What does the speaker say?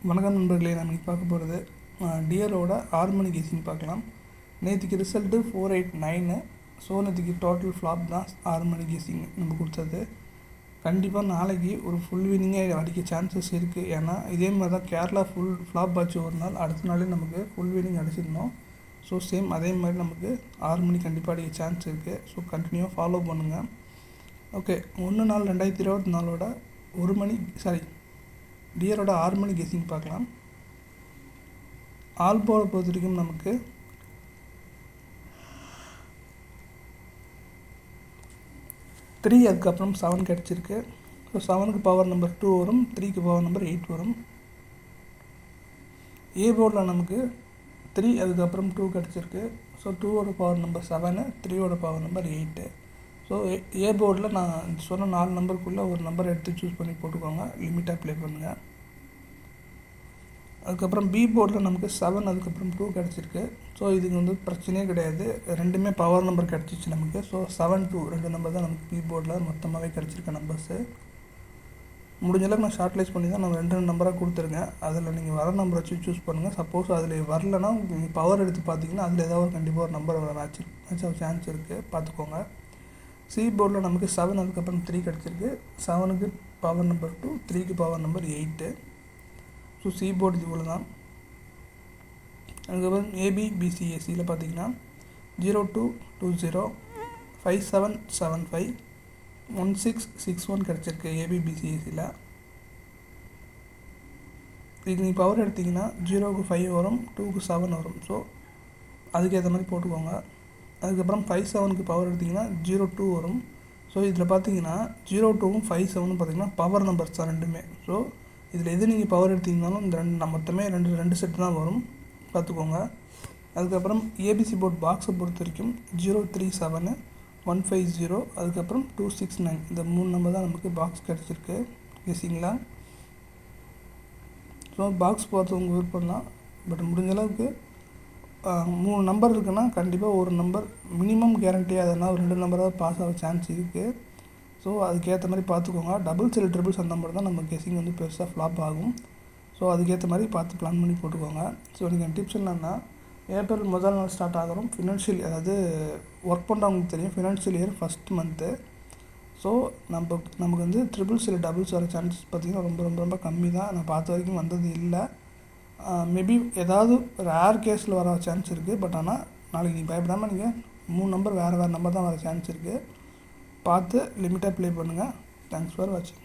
வணக்கம் நண்பர்களே, நம்ம இன்றைக்கி பார்க்க போகிறது டியரோட 6 மணி கெஸிங் பார்க்கலாம். நேற்றுக்கு ரிசல்ட்டு 489. ஸோ நேற்றுக்கு டோட்டல் ஃப்ளாப் தான் 6 மணி கெஸிங் நம்ம கொடுத்தது. கண்டிப்பாக நாளைக்கு ஒரு ஃபுல் வினிங்கே அடிக்க சான்சஸ் இருக்குது. ஏன்னா இதே மாதிரி தான் கேரளா ஃபுல் ஃப்ளாப் ஆச்சு ஒரு நாள், அடுத்த நாளே நமக்கு ஃபுல் வினிங் அடிச்சிருந்தோம். ஸோ சேம் அதே மாதிரி நமக்கு 6 மணி கண்டிப்பாக அடிக்க சான்ஸ் இருக்குது. ஸோ கண்டினியூவாக ஃபாலோ பண்ணுங்கள். ஓகே, 1/4/2024 1 மணி டியரோட 6 மணி கெஸிங் பார்க்கலாம். ஆல் போர்டை பொறுத்த வரைக்கும் நமக்கு 3 அதுக்கப்புறம் 7 கிடச்சிருக்கு. ஸோ 7க்கு பவர் நம்பர் 2 வரும், 3க்கு பவர் நம்பர் 8 வரும். ஏ போர்டில் நமக்கு 3 அதுக்கப்புறம் 2 கிடச்சிருக்கு. ஸோ 2ஓட பவர் நம்பர் 7, 3ஓட பவர் நம்பர் 8. ஸோ ஏ போர்டில் நான் சொன்ன 4 நம்பருக்குள்ளே ஒரு நம்பர் எடுத்து சூஸ் பண்ணி போட்டுக்கோங்க, லிமிட்டாக ப்ளே பண்ணுங்கள். அதுக்கப்புறம் பி போர்டில் நமக்கு 7 அதுக்கப்புறம் 2 கிடச்சிருக்கு. ஸோ இதுக்கு பிரச்சனையே கிடையாது, ரெண்டுமே பவர் நம்பர் கிடச்சிச்சு நமக்கு. ஸோ 7, 2 2 நம்பர் தான் நமக்கு பி போர்டில் மொத்தமாகவே கிடச்சிருக்க நம்பர்ஸு. முடிஞ்சளவுக்கு நான் ஷார்ட்லைஸ் பண்ணி தான் நம்ம 2 நம்பராக கொடுத்துருங்க. அதில் நீங்கள் வர நம்பரை வச்சு சூஸ் பண்ணுங்கள். சப்போஸ் அதில் வரலன்னா நீங்கள் பவர் எடுத்து பார்த்தீங்கன்னா அதில் ஏதாவது கண்டிப்பாக ஒரு நம்பர் மேட்ச் சான்ஸ் இருக்குது, பார்த்துக்கோங்க. சி போர்டில் நமக்கு 7 அதுக்கப்புறம் 3 கிடச்சிருக்கு. 7க்கு பவர் நம்பர் 2, 3க்கு power number 8. So C board இது இவ்வளோ தான். அதுக்கப்புறம் ஏபிபிசிஎஸ்சியில் பார்த்தீங்கன்னா 0220 5775 1661 கிடச்சிருக்கு ஏபிபிசிஎஸ்சியில். இதுக்கு நீங்கள் பவர் எடுத்திங்கன்னா 0க்கு 5 வரும், 2க்கு 7 வரும். ஸோ அதுக்கேற்ற மாதிரி போட்டுக்கோங்க. அதுக்கப்புறம் 57க்கு பவர் எடுத்திங்கன்னா 02 வரும். ஸோ இதில் பார்த்தீங்கன்னா 02வும் 57ம் பார்த்தீங்கன்னா பவர் நம்பர்ஸ் தான் ரெண்டுமே. ஸோ இதில் எது நீங்கள் பவர் எடுத்திங்கனாலும் இந்த மொத்தமே ரெண்டு செட்டு தான் வரும், பார்த்துக்கோங்க. அதுக்கப்புறம் ஏபிசி போர்ட் பாக்ஸை பொறுத்த வரைக்கும் 037 150 அதுக்கப்புறம் 269 இந்த 3 நம்பர் தான் நமக்கு பாக்ஸ் கிடச்சிருக்கு கெஸிங்களா. ஸோ பாக்ஸ் போகிறது உங்கள் விருப்பம் தான். பட் முடிஞ்ச அளவுக்கு 3 நம்பர் இருக்குன்னா கண்டிப்பாக ஒரு நம்பர் மினிமம் கேரண்டியாக அதனால் 2 நம்பராக பாஸ் ஆக சான்ஸ் இருக்குது. ஸோ அதுக்கேற்ற மாதிரி பார்த்துக்கோங்க. டபுள்ஸ் இல்லை ட்ரிபிள்ஸ் அந்த மாதிரி தான் நம்ம கெஸிங் பெருசாக ஃப்ளாப் ஆகும். ஸோ அதுக்கேற்ற மாதிரி பார்த்து பிளான் பண்ணி போட்டுக்கோங்க. ஸோ நீங்கள் டிப்ஸ் என்னென்னா, ஏப்ரல் முதல் நாள் ஸ்டார்ட் ஆகிறோம் ஃபினான்ஷியல், அதாவது ஒர்க் பண்ணுறவங்களுக்கு தெரியும், financial year first month. So நமக்கு ட்ரிபிள்ஸ் இல்லை டபுள்ஸ் வர சான்சஸ் பார்த்திங்கன்னா ரொம்ப ரொம்ப ரொம்ப கம்மி தான். நான் பார்த்த வரைக்கும் வந்தது இல்லை. மேபி ஏதாவது ரேர் கேஸில் வர சான்ஸ் இருக்குது. பட் ஆனால் நாளைக்கு நீங்கள் பயப்படாமல் நீங்கள் 3 நம்பர் வேறு நம்பர் தான் வர சான்ஸ் இருக்குது. பார்த்து லிமிட்டாக ப்ளே பண்ணுங்கள். தேங்க்ஸ் ஃபார் வாட்சிங்.